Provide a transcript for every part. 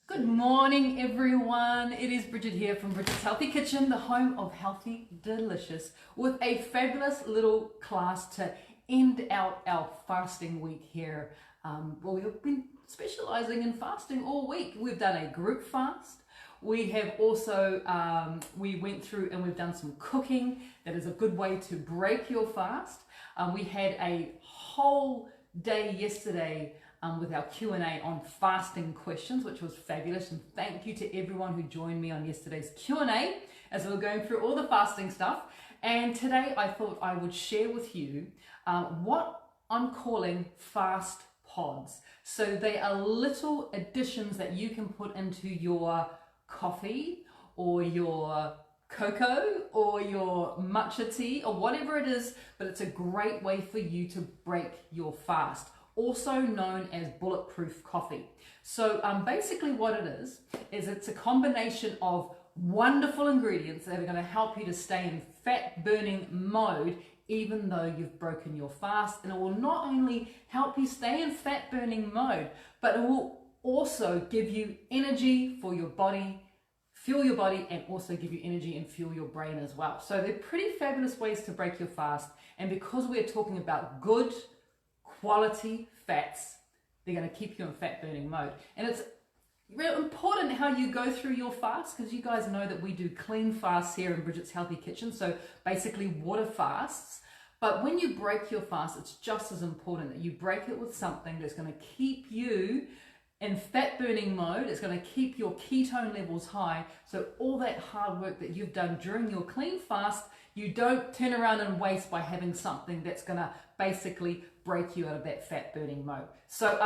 Good morning, everyone. It is Bridget here from Bridget's Healthy Kitchen, the home of healthy, delicious, with a fabulous little class to end out our fasting week here. We've been specializing in fasting all week. We've done a group fast. We have also, we went through and we've done some cooking. That is a good way to break your fast. We had a whole day yesterday with our Q&A on fasting questions, which was fabulous, and thank you to everyone who joined me on yesterday's Q&A as we were going through all the fasting stuff. And today I thought I would share with you what I'm calling fast pods. So they are little additions that you can put into your coffee or your cocoa or your matcha tea or whatever it is, but it's a great way for you to break your fast, also known as Bulletproof coffee. So basically what it is it's a combination of wonderful ingredients that are going to help you to stay in fat burning mode even though you've broken your fast, and it will not only help you stay in fat burning mode, but it will also give you energy for your body, fuel your body, and also give you energy and fuel your brain as well. So they're pretty fabulous ways to break your fast, and because we're talking about good quality fats, they're going to keep you in fat burning mode. And it's real important how you go through your fast, because you guys know that we do clean fasts here in Bridget's Healthy Kitchen, so basically water fasts. But when you break your fast, it's just as important that you break it with something that's going to keep you in fat burning mode. It's going to keep your ketone levels high, so all that hard work that you've done during your clean fast, you don't turn around and waste by having something that's going to basically break you out of that fat burning mode. So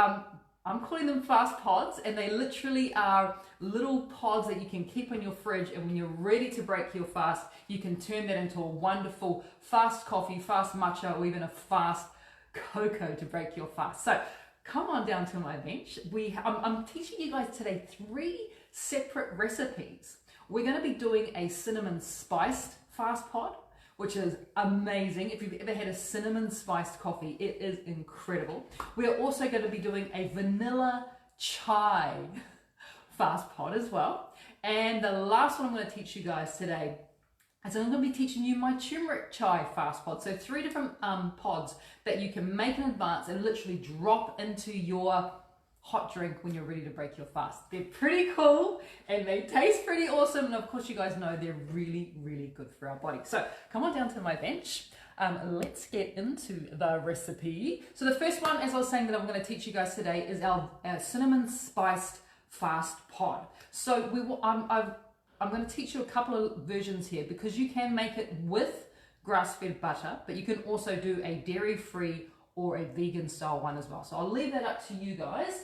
I'm calling them fast pods, and they literally are little pods that you can keep in your fridge, and when you're ready to break your fast, you can turn that into a wonderful fast coffee, fast matcha, or even a fast cocoa to break your fast. So come on down to my bench. I'm teaching you guys today 3 separate recipes. We're going to be doing a cinnamon spiced fast pod, which is amazing. If you've ever had a cinnamon spiced coffee, it is incredible. We are also going to be doing a vanilla chai fast pod as well. And the last one I'm going to teach you guys today is I'm going to be teaching you my turmeric chai fast pod. So 3 different pods that you can make in advance and literally drop into your hot drink when you're ready to break your fast. They're pretty cool and they taste pretty awesome, and of course you guys know they're really, really good for our body. So come on down to my bench. Let's get into the recipe. So the first one, as I was saying, that I'm going to teach you guys today is our cinnamon spiced fast pod. So I'm going to teach you a couple of versions here, because you can make it with grass-fed butter, but you can also do a dairy-free or a vegan style one as well. So I'll leave that up to you guys.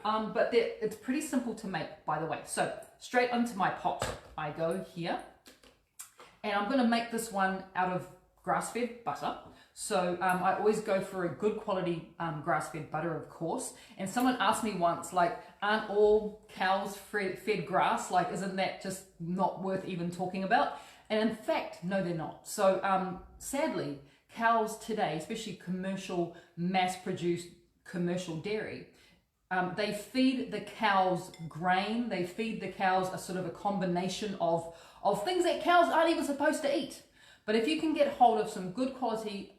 But it's pretty simple to make, by the way. So straight onto my pot I go here, and I'm going to make this one out of grass-fed butter. So I always go for a good quality grass-fed butter, of course. And someone asked me once, like, aren't all cows fed grass? Like, isn't that just not worth even talking about? And in fact, no, they're not. So sadly, cows today, especially commercial, mass-produced commercial dairy, they feed the cows grain. They feed the cows a sort of a combination of things that cows aren't even supposed to eat. But if you can get hold of some good quality,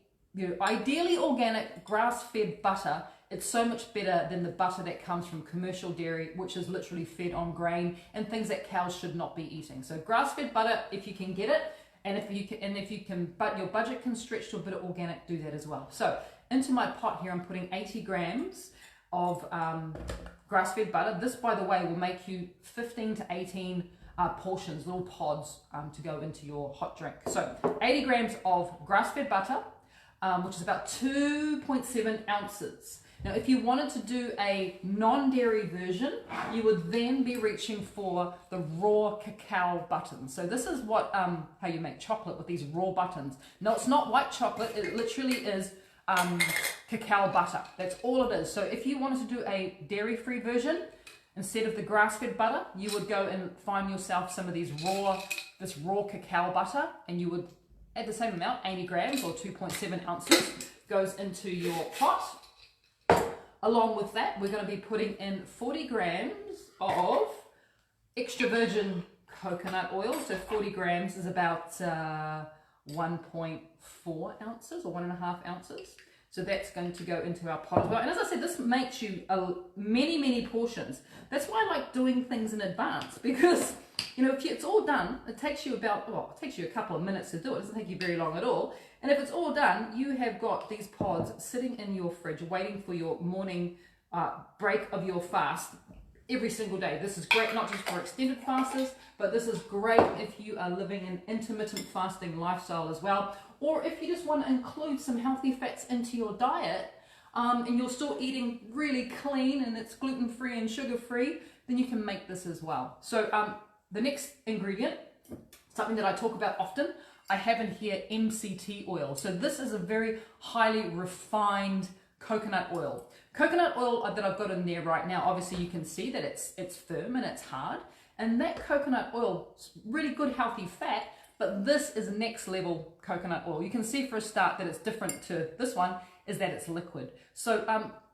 ideally organic grass-fed butter, it's so much better than the butter that comes from commercial dairy, which is literally fed on grain and things that cows should not be eating. So grass-fed butter, if you can get it, and if you can, but your budget can stretch to a bit of organic, do that as well. So into my pot here, I'm putting 80 grams of grass-fed butter. This, by the way, will make you 15 to 18 portions, little pods to go into your hot drink. So 80 grams of grass-fed butter, which is about 2.7 ounces. Now, if you wanted to do a non-dairy version, you would then be reaching for the raw cacao buttons. So this is what how you make chocolate with these raw buttons. No, it's not white chocolate. It literally is cacao butter. That's all it is. So if you wanted to do a dairy-free version, instead of the grass-fed butter, you would go and find yourself some of this raw cacao butter, and you would add the same amount, 80 grams or 2.7 ounces, goes into your pot. Along with that, we're going to be putting in 40 grams of extra virgin coconut oil. So 40 grams is about 1.4 ounces or 1.5 ounces. So that's going to go into our pot as well. And as I said, this makes you many portions. That's why I like doing things in advance, because you know, if it's all done, it takes you about, well, it takes you a couple of minutes to do it. It doesn't take you very long at all. And if it's all done, you have got these pods sitting in your fridge waiting for your morning break of your fast every single day. This is great not just for extended fasters, but this is great if you are living an intermittent fasting lifestyle as well, or if you just want to include some healthy fats into your diet, and you're still eating really clean and it's gluten-free and sugar-free, then you can make this as well. So the next ingredient, something that I talk about often, I have in here MCT oil. So this is a very highly refined coconut oil. Coconut oil that I've got in there right now, obviously you can see that it's firm and it's hard. And that coconut oil is really good healthy fat, but this is next level coconut oil. You can see for a start that it's different to this one, is that it's liquid. So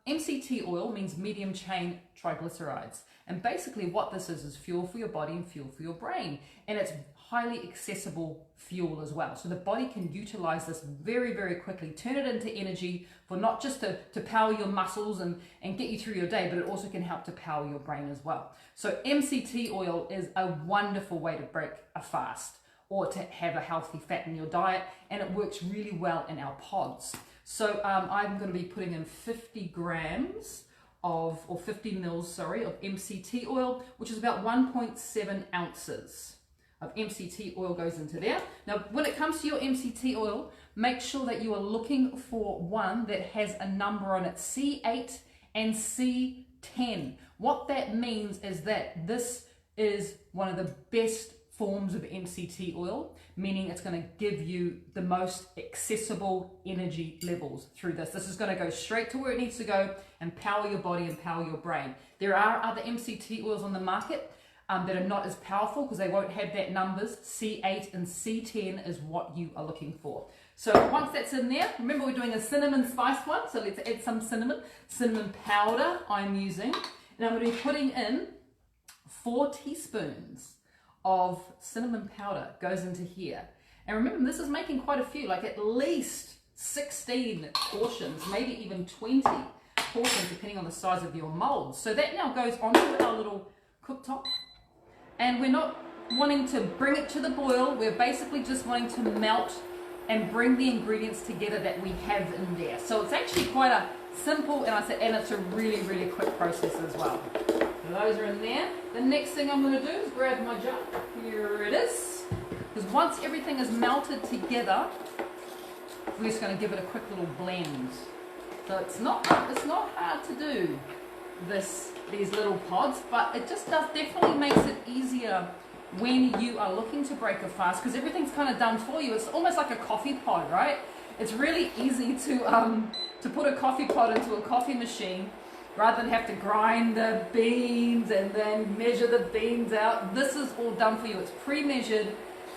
MCT oil means medium chain triglycerides. And basically what this is fuel for your body and fuel for your brain. And it's highly accessible fuel as well. So the body can utilize this very quickly, turn it into energy for not just to power your muscles and get you through your day, but it also can help to power your brain as well. So MCT oil is a wonderful way to break a fast or to have a healthy fat in your diet, and it works really well in our pods. So I'm going to be putting in 50 grams of, or 50 mils, sorry, of MCT oil, which is about 1.7 ounces of MCT oil goes into there. Now, when it comes to your MCT oil, make sure that you are looking for one that has a number on it, C8 and C10. What that means is that this is one of the best forms of MCT oil, meaning it's going to give you the most accessible energy levels through this. This is going to go straight to where it needs to go and power your body and power your brain. There are other MCT oils on the market that are not as powerful because they won't have that numbers. C8 and C10 is what you are looking for. So once that's in there, remember we're doing a cinnamon spice one, so let's add some cinnamon powder I'm using, and I'm going to be putting in 4 teaspoons of cinnamon powder goes into here. And remember, this is making quite a few, like at least 16 portions, maybe even 20 portions depending on the size of your molds. So that now goes onto our little cooktop, and we're not wanting to bring it to the boil, we're basically just wanting to melt and bring the ingredients together that we have in there. So it's actually quite a simple, and it's a really quick process as well. So those are in there. The next thing I'm going to do is grab my jug. Here it is. Because once everything is melted together, we're just going to give it a quick little blend. So it's not hard to do these little pods, but it just definitely makes it easier when you are looking to break a fast, because everything's kind of done for you. It's almost like a coffee pod, right? It's really easy to put a coffee pod into a coffee machine rather than have to grind the beans and then measure the beans out. This is all done for you. It's pre-measured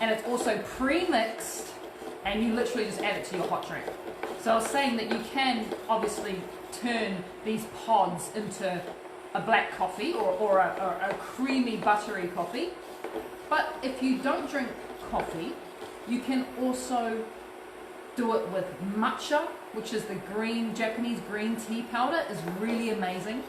and it's also pre-mixed, and you literally just add it to your hot drink. So I was saying that you can obviously turn these pods into a black coffee or a creamy buttery coffee. But if you don't drink coffee, you can also do it with matcha, which is the Japanese green tea powder, is really amazing.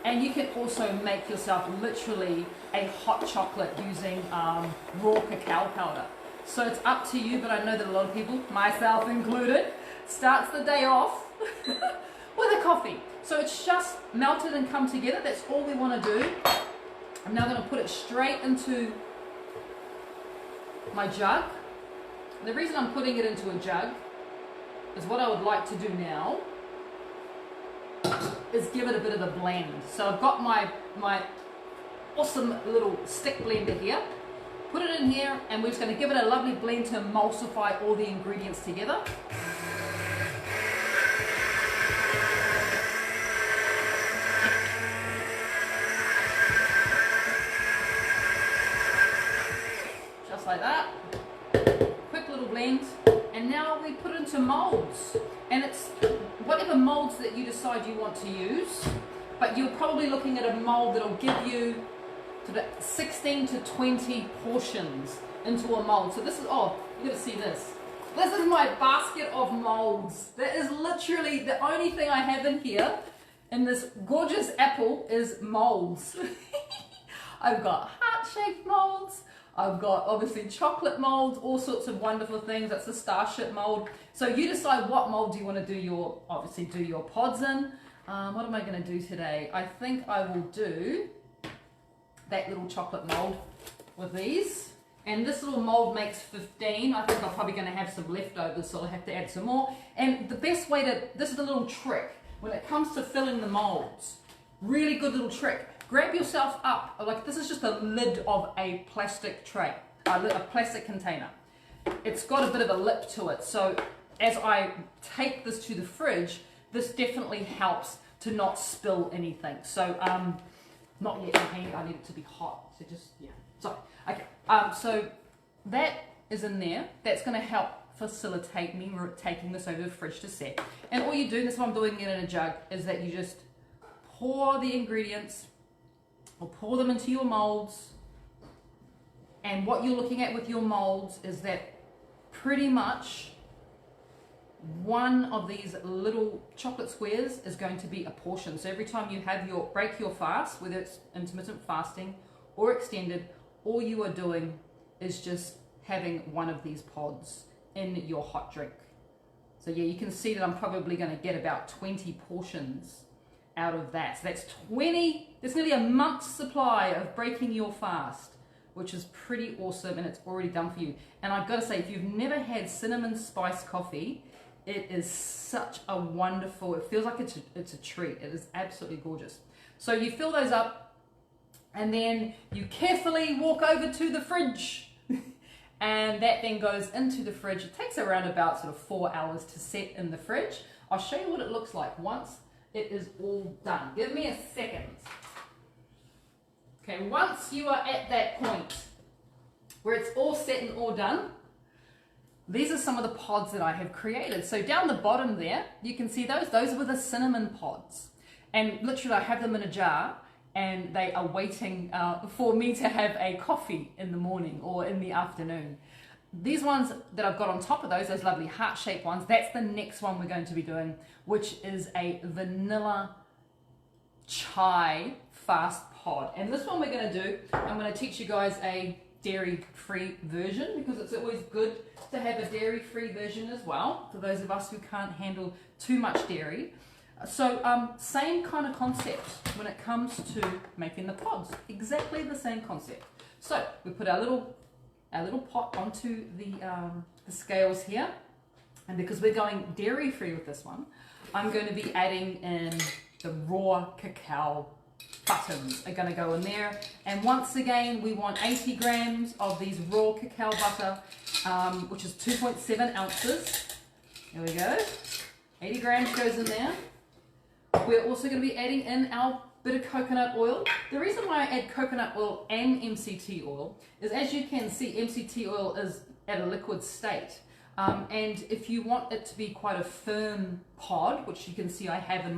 And you can also make yourself literally a hot chocolate using raw cacao powder. So it's up to you, but I know that a lot of people, myself included, starts the day off with a coffee. So it's just melted and come together. That's all we want to do. I'm now going to put it straight into my jug. The reason I'm putting it into a jug is what I would like to do now is give it a bit of a blend. So I've got my awesome little stick blender here. Put it in here, and we're just going to give it a lovely blend to emulsify all the ingredients together. Just like that. Quick little blend. And now we put it into molds, and it's whatever molds that you decide you want to use, but you're probably looking at a mold that'll give you sort of 16 to 20 portions into a mold. So this is, oh, you're gonna see this. This is my basket of molds. That is literally the only thing I have in here in this gorgeous apple is molds. I've got heart-shaped molds. I've got obviously chocolate molds, all sorts of wonderful things. That's a starship mold. So you decide what mold do you want to do your, obviously do your pods in. What am I going to do today? I think I will do that little chocolate mold with these. And this little mold makes 15. I think I'm probably going to have some leftovers, so I'll have to add some more. And the best way to, this is a little trick when it comes to filling the molds. Really good little trick. Grab yourself up, like this is just the lid of a plastic tray, a plastic container. It's got a bit of a lip to it, so as I take this to the fridge, this definitely helps to not spill anything. So, not yet, I need it to be hot, so just, yeah, sorry. Okay, so that is in there. That's going to help facilitate me taking this over the fridge to set. And all you do, this is what I'm doing it in a jug, is that you just pour the ingredients or pour them into your molds. And what you're looking at with your molds is that pretty much one of these little chocolate squares is going to be a portion. So every time you have your break your fast, whether it's intermittent fasting or extended, all you are doing is just having one of these pods in your hot drink. So yeah, you can see that I'm probably going to get about 20 portions out of that. So that's 20, that's nearly a month's supply of breaking your fast, which is pretty awesome, and it's already done for you. And I've got to say, if you've never had cinnamon spice coffee, it is such a wonderful, it feels like it's a treat. It is absolutely gorgeous. So you fill those up, and then you carefully walk over to the fridge. And that then goes into the fridge. It takes around about sort of 4 hours to set in the fridge. I'll show you what it looks like once it is all done. Give me a second. Okay, once you are at that point where it's all set and all done, these are some of the pods that I have created. So down the bottom there, you can see those were the cinnamon pods. And literally I have them in a jar, and they are waiting for me to have a coffee in the morning or in the afternoon. These ones that I've got on top of those lovely heart-shaped ones, that's the next one we're going to be doing, which is a vanilla chai fast pod. And this one we're going to do, I'm going to teach you guys a dairy-free version, because it's always good to have a dairy-free version as well, for those of us who can't handle too much dairy. So same kind of concept when it comes to making the pods, exactly the same concept. So we put our little pot onto the scales here, and because we're going dairy free with this one, I'm going to be adding in the raw cacao buttons are going to go in there. And once again, we want 80 grams of these raw cacao butter, which is 2.7 ounces. There we go. 80 grams goes in there. We're also going to be adding in our bit of coconut oil. The reason why I add coconut oil and MCT oil is, as you can see, MCT oil is at a liquid state. And if you want it to be quite a firm pod, which you can see I have in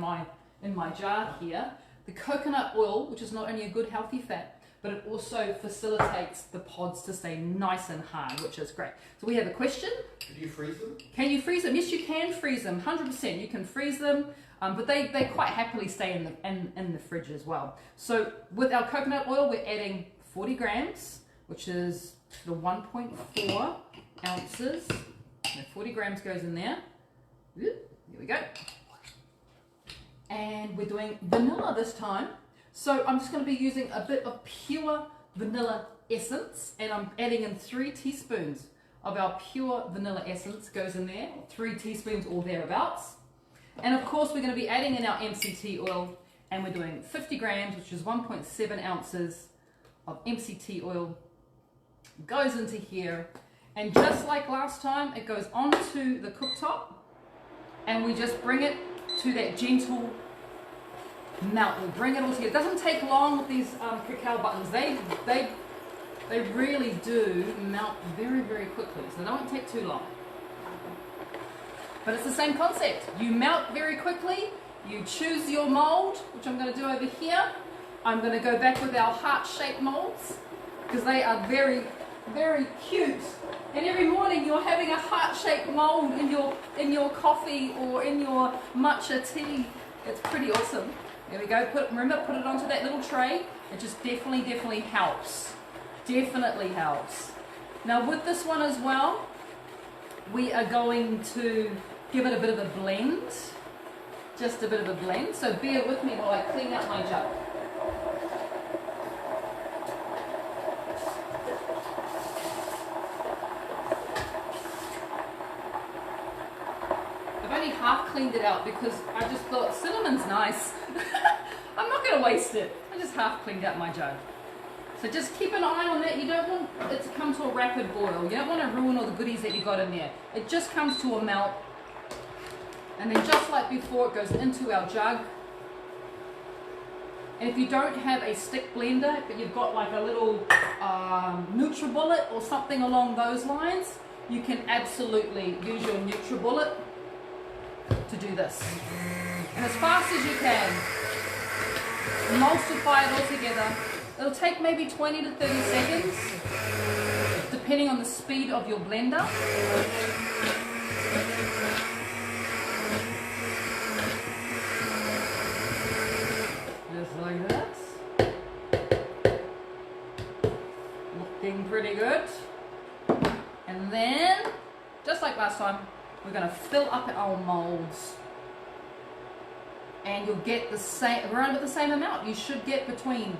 my jar here, the coconut oil, which is not only a good healthy fat, but it also facilitates the pods to stay nice and hard, which is great. So we have a question. Can you freeze them? Can you freeze them? Yes, you can freeze them, 100%. You can freeze them, but they quite happily stay in the fridge as well. So with our coconut oil, we're adding 40 grams, which is the 1.4 ounces. And 40 grams goes in there. Here we go. And we're doing vanilla this time. So I'm just going to be using a bit of pure vanilla essence, and I'm adding in 3 teaspoons of our pure vanilla essence goes in there, 3 teaspoons or thereabouts. And of course we're going to be adding in our MCT oil, and we're doing 50 grams, which is 1.7 ounces of MCT oil goes into here. And just like last time, it goes onto the cooktop, and we just bring it to that gentle melt. We'll bring it all together. It doesn't take long with these cacao buttons. They really do melt very, very quickly, so they don't take too long. But it's the same concept. You melt very quickly, you choose your mold, which I'm going to do over here, I'm going to go back with our heart-shaped molds because they are very, very cute. And every morning you're having a heart-shaped mold in your coffee or in your matcha tea. It's pretty awesome. There we go. Remember, put it onto that little tray. It just definitely helps. Definitely helps. Now with this one as well, we are going to give it a bit of a blend. Just a bit of a blend. So bear with me while I clean out my jug. Half cleaned it out because I just thought cinnamon's nice. I'm not going to waste it. I just half cleaned out my jug. So just keep an eye on that. You don't want it to come to a rapid boil. You don't want to ruin all the goodies that you got in there. It just comes to a melt. And then just like before, it goes into our jug. And if you don't have a stick blender, but you've got like a little NutriBullet or something along those lines, you can absolutely use your NutriBullet to do this. And as fast as you can, emulsify it all together. It'll take maybe 20 to 30 seconds, depending on the speed of your blender. Just like this. Looking pretty good. And then, just like last time, we're going to fill up our molds, and you'll get the same, around about the same amount. You should get between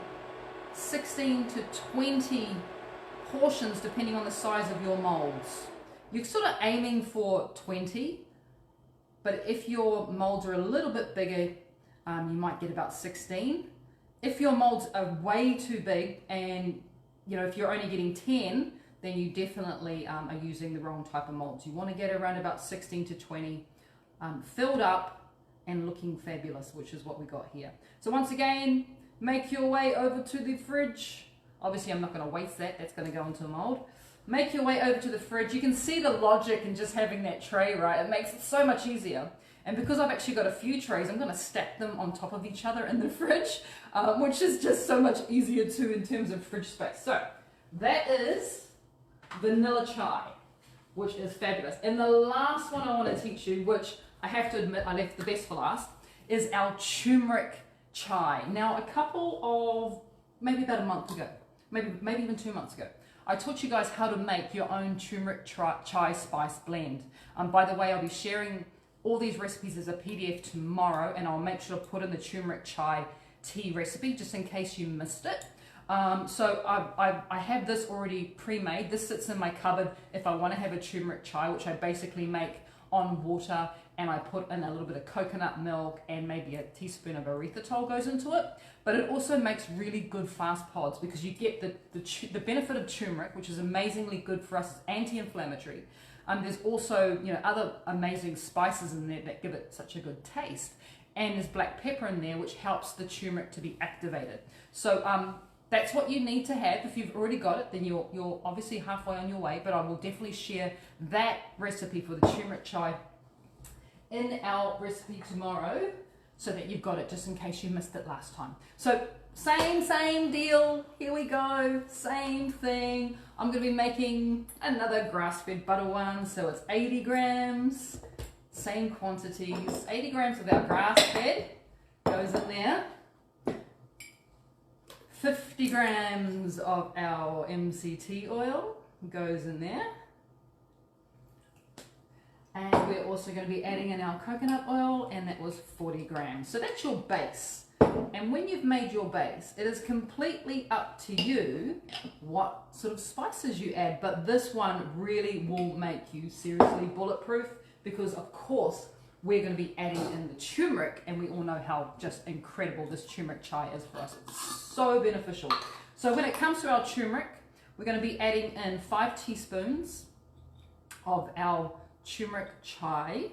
16 to 20 portions depending on the size of your molds. You're sort of aiming for 20, but if your molds are a little bit bigger, you might get about 16. If your molds are way too big, and if you're only getting 10, then you definitely are using the wrong type of molds. You want to get around about 16 to 20 filled up and looking fabulous, which is what we got here. So once again, make your way over to the fridge. Obviously, I'm not going to waste that. That's going to go into the mold. Make your way over to the fridge. You can see the logic in just having that tray, right? It makes it so much easier. And because I've actually got a few trays, I'm going to stack them on top of each other in the fridge, which is just so much easier too in terms of fridge space. So that is vanilla chai, which is fabulous. And the last one I want to teach you, which I have to admit I left the best for last, is our turmeric chai. Now, a couple of, maybe about a month ago, maybe even 2 months ago, I taught you guys how to make your own turmeric chai spice blend. By the way, I'll be sharing all these recipes as a PDF tomorrow, and I'll make sure to put in the turmeric chai tea recipe just in case you missed it. So I have this already pre-made. This sits in my cupboard if I want to have a turmeric chai, which I basically make on water, and I put in a little bit of coconut milk and maybe a teaspoon of erythritol goes into it. But it also makes really good fast pods because you get the benefit of turmeric, which is amazingly good for us. It's anti-inflammatory. There's also other amazing spices in there that give it such a good taste, and there's black pepper in there which helps the turmeric to be activated. So that's what you need to have. If you've already got it, then you're obviously halfway on your way, but I will definitely share that recipe for the turmeric chai in our recipe tomorrow so that you've got it just in case you missed it last time. So same deal. Here we go. Same thing. I'm going to be making another grass-fed butter one, so it's 80 grams. Same quantities. 80 grams of our grass-fed goes in there. 50 grams of our MCT oil goes in there. And we're also going to be adding in our coconut oil, and that was 40 grams. So that's your base. And when you've made your base, it is completely up to you what sort of spices you add. But this one really will make you seriously bulletproof because, of course, we're going to be adding in the turmeric, and we all know how just incredible this turmeric chai is for us. It's so beneficial. So when it comes to our turmeric, we're going to be adding in 5 teaspoons of our turmeric chai.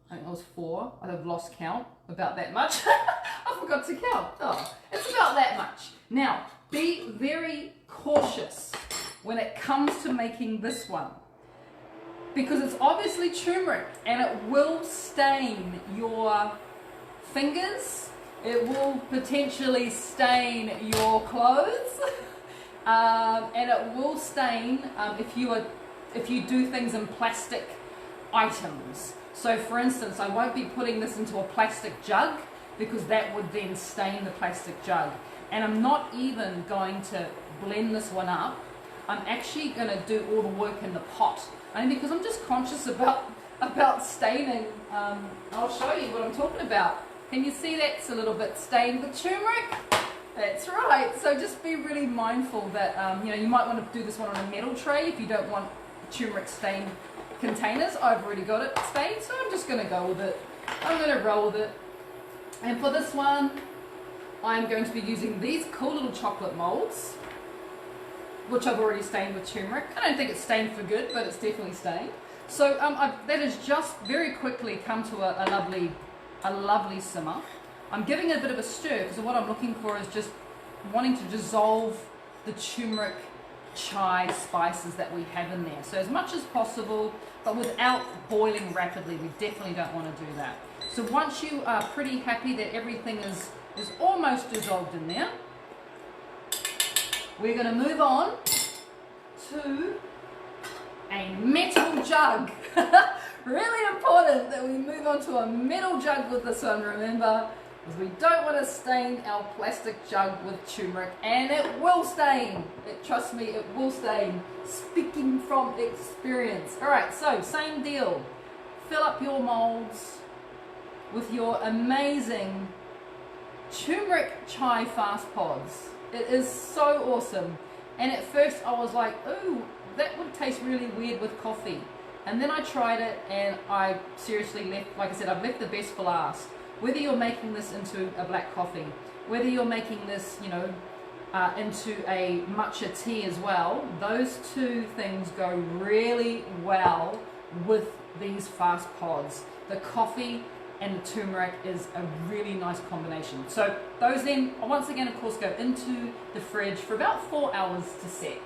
I think it was 4. I've lost count. About that much. I forgot to count. Oh, it's about that much. Now, be very cautious when it comes to making this one, because it's obviously turmeric and it will stain your fingers, It will potentially stain your clothes, and it will stain if you do things in plastic items. So for instance, I won't be putting this into a plastic jug because that would then stain the plastic jug. And I'm not even going to blend this one up. I'm actually going to do all the work in the pot, only because I'm just conscious about staining. I'll show you what I'm talking about. Can you see that's a little bit stained with turmeric? That's right. So just be really mindful that you might want to do this one on a metal tray if you don't want turmeric stained containers. I've already got it stained, so I'm just going to go with it. I'm going to roll with it. And for this one, I'm going to be using these cool little chocolate molds, which I've already stained with turmeric. I don't think it's stained for good, but it's definitely stained. So that has just very quickly come to a lovely simmer. I'm giving it a bit of a stir because what I'm looking for is just wanting to dissolve the turmeric chai spices that we have in there. So as much as possible, but without boiling rapidly. We definitely don't want to do that. So once you are pretty happy that everything is almost dissolved in there, we're going to move on to a metal jug. Really important that we move on to a metal jug with this one, remember, because we don't want to stain our plastic jug with turmeric, and it will stain. Trust me, it will stain. Speaking from experience. Alright, so same deal. Fill up your molds with your amazing turmeric chai fast pods. It is so awesome. And at first I was like, ooh, that would taste really weird with coffee. And then I tried it and I seriously left, like I said, I've left the best for last. Whether you're making this into a black coffee, whether you're making this, into a matcha tea as well, those two things go really well with these fast pods. The coffee and the turmeric is a really nice combination. So those then, once again, of course, go into the fridge for about 4 hours to set.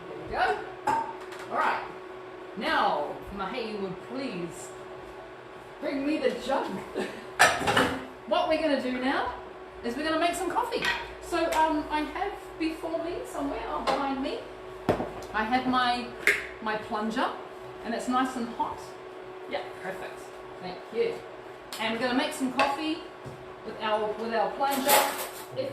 There we go. All right. Now, Mahe, you would please bring me the jug. What we're going to do now is we're going to make some coffee. So I have before me, somewhere behind me, I have my plunger, and it's nice and hot. Yeah, perfect. Thank you. And we're going to make some coffee with our plunger. If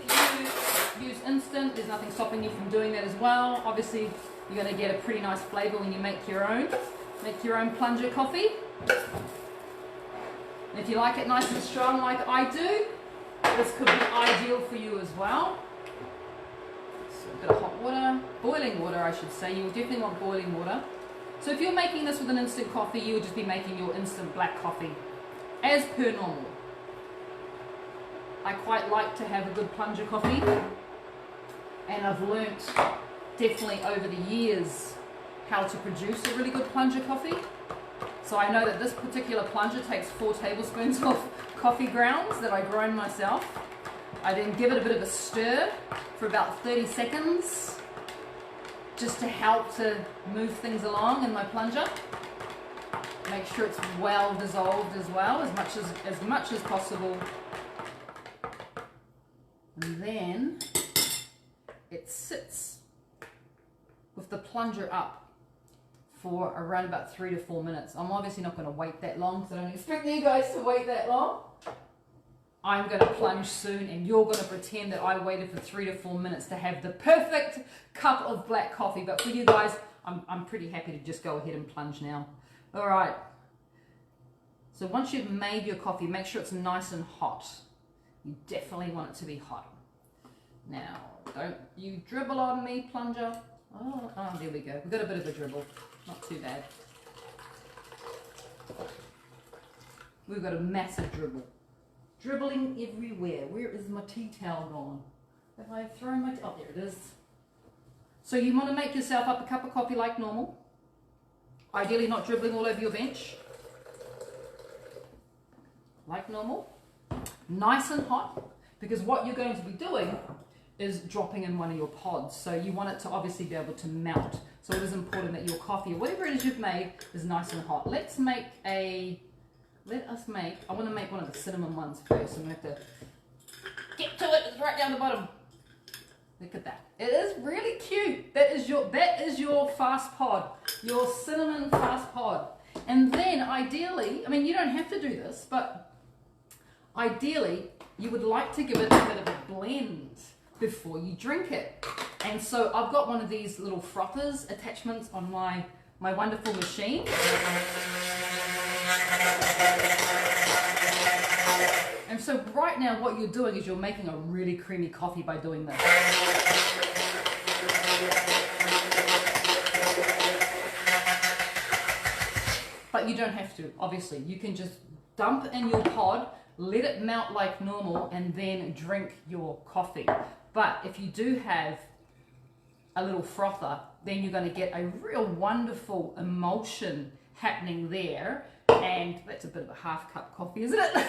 you use instant, there's nothing stopping you from doing that as well. Obviously, you're going to get a pretty nice flavor when you make your own plunger coffee. And if you like it nice and strong like I do, this could be ideal for you as well. So a bit of hot water, boiling water I should say. You will definitely want boiling water. So if you're making this with an instant coffee, you would just be making your instant black coffee as per normal. I quite like to have a good plunger coffee, and I've learnt definitely over the years how to produce a really good plunger coffee. So I know that this particular plunger takes 4 tablespoons of coffee grounds that I grind myself. I then give it a bit of a stir for about 30 seconds just to help to move things along in my plunger. Make sure it's well dissolved as well, as much as possible. And then it sits with the plunger up for around about 3 to 4 minutes. I'm obviously not going to wait that long, because I don't expect you guys to wait that long. I'm going to plunge soon, and you're going to pretend that I waited for 3 to 4 minutes to have the perfect cup of black coffee. But for you guys, I'm pretty happy to just go ahead and plunge now. All right. So once you've made your coffee, make sure it's nice and hot. You definitely want it to be hot. Now, don't you dribble on me, plunger. Oh, there we go. We've got a bit of a dribble. Not too bad. We've got a massive dribble. Dribbling everywhere. Where is my tea towel gone? Have I thrown my... Oh, there it is. So you want to make yourself up a cup of coffee like normal. Ideally not dribbling all over your bench. Like normal. Nice and hot. Because what you're going to be doing is dropping in one of your pods. So you want it to obviously be able to melt. So it is important that your coffee, or whatever it is you've made, is nice and hot. Let's make a let us make, I want to make one of the cinnamon ones first. So I'm going to have to get to it. It's right down the bottom. Look at that. It is really cute. That is your fast pod, your cinnamon fast pod. And then ideally, I mean, you don't have to do this, but ideally you would like to give it a bit of a blend before you drink it. And so I've got one of these little frothers attachments on my wonderful machine. And so right now what you're doing is you're making a really creamy coffee by doing this. But you don't have to, obviously. You can just dump in your pod, let it melt like normal, and then drink your coffee. But if you do have a little frother, then you're going to get a real wonderful emulsion happening there. And that's a bit of a half cup coffee, isn't it?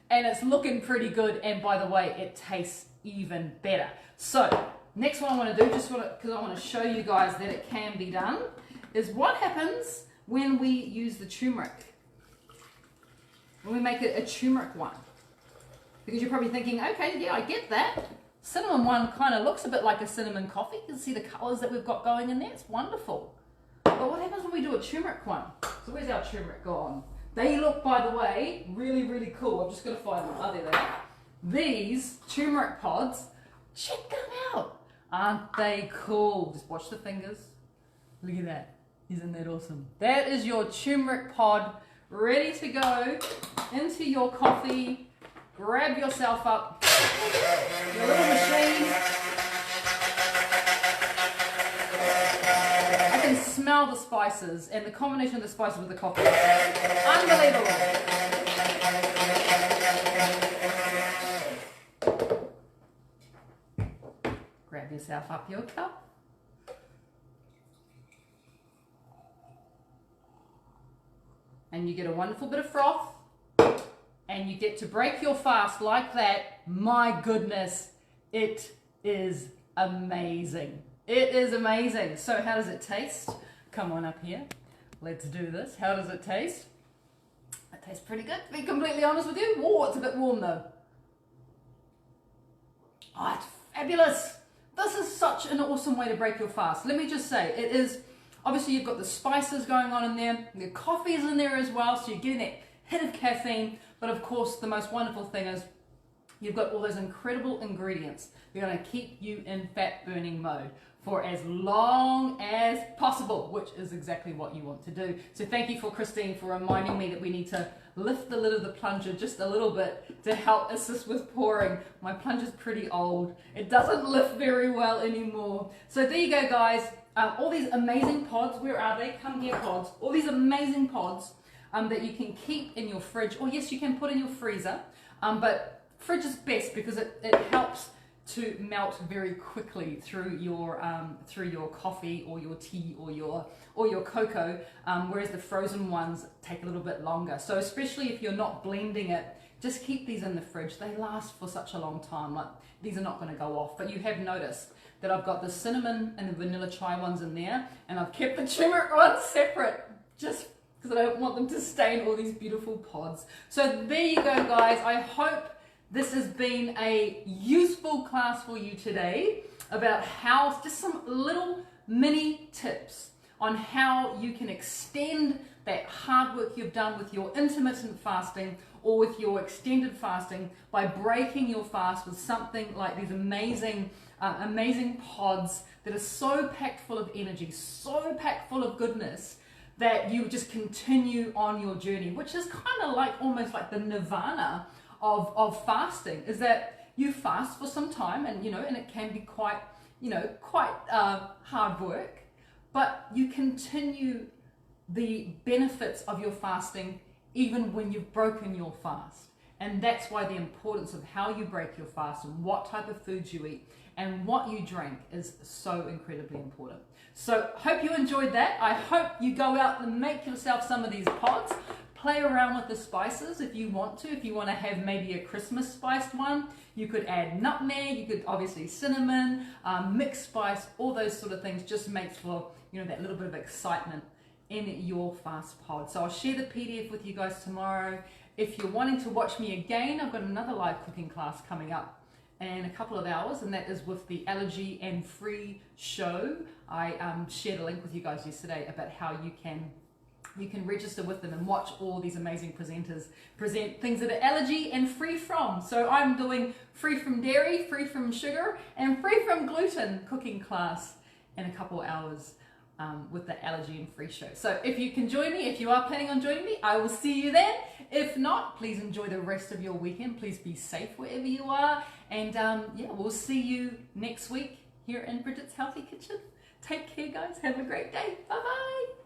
And it's looking pretty good. And by the way, it tastes even better. So next one I want to do, just because I want to show you guys that it can be done, is what happens when we use the turmeric. When we make it a turmeric one. Because you're probably thinking, okay, yeah, I get that. Cinnamon one kind of looks a bit like a cinnamon coffee. You can see the colors that we've got going in there. It's wonderful. But what happens when we do a turmeric one? So where's our turmeric gone? They look, by the way, really, really cool. I'm just going to find them. Oh, there they are. These turmeric pods, check them out. Aren't they cool? Just watch the fingers. Look at that. Isn't that awesome? That is your turmeric pod ready to go into your coffee. Grab yourself up your little machine. I can smell the spices and the combination of the spices with the coffee. Unbelievable. Grab yourself up your cup. And you get a wonderful bit of froth. And you get to break your fast like that. My goodness, it is amazing. It is amazing. So how does it taste? Come on up here. Let's do this. How does it taste? It tastes pretty good, to be completely honest with you. Whoa, it's a bit warm though. Oh, it's fabulous. This is such an awesome way to break your fast. Let me just say, it is, obviously you've got the spices going on in there. The coffee is in there as well, so you're getting that hit of caffeine. But of course, the most wonderful thing is you've got all those incredible ingredients. They're going to keep you in fat burning mode for as long as possible, which is exactly what you want to do. So thank you for Christine for reminding me that we need to lift the lid of the plunger just a little bit to help assist with pouring. My plunger's pretty old. It doesn't lift very well anymore. So there you go, guys. All these amazing pods, where are they? Come here, pods. All these amazing pods that you can keep in your fridge, or yes, you can put in your freezer, but fridge is best because it helps to melt very quickly through your coffee or your tea or your cocoa, whereas the frozen ones take a little bit longer. So especially if you're not blending it, just keep these in the fridge. They last for such a long time. Like, these are not going to go off. But you have noticed that I've got the cinnamon and the vanilla chai ones in there, and I've kept the turmeric ones separate, just because I don't want them to stain all these beautiful pods. So there you go, guys. I hope this has been a useful class for you today about how, just some little mini tips on how you can extend that hard work you've done with your intermittent fasting or with your extended fasting by breaking your fast with something like these amazing pods that are so packed full of energy, so packed full of goodness, that you just continue on your journey, which is kind of like almost like the nirvana of fasting, is that you fast for some time, and and it can be quite hard work, but you continue the benefits of your fasting even when you've broken your fast. And that's why the importance of how you break your fast and what type of foods you eat and what you drink is so incredibly important. So hope you enjoyed that. I hope you go out and make yourself some of these pods. Play around with the spices if you want to. If you want to have maybe a Christmas spiced one, you could add nutmeg, you could obviously cinnamon, mixed spice, all those sort of things just makes for that little bit of excitement in your fast pod. So I'll share the PDF with you guys tomorrow. If you're wanting to watch me again, I've got another live cooking class coming up in a couple of hours, and that is with the allergy and free show. I shared a link with you guys yesterday about how you can register with them and watch all these amazing presenters present things that are allergy and free from. So I'm doing free from dairy, free from sugar, and free from gluten cooking class in a couple hours with the allergy and free show. So if you can join me, if you are planning on joining me, I will see you then. If not, please enjoy the rest of your weekend. Please be safe wherever you are. And yeah, we'll see you next week here in Bridget's Healthy Kitchen. Take care, guys. Have a great day. Bye-bye.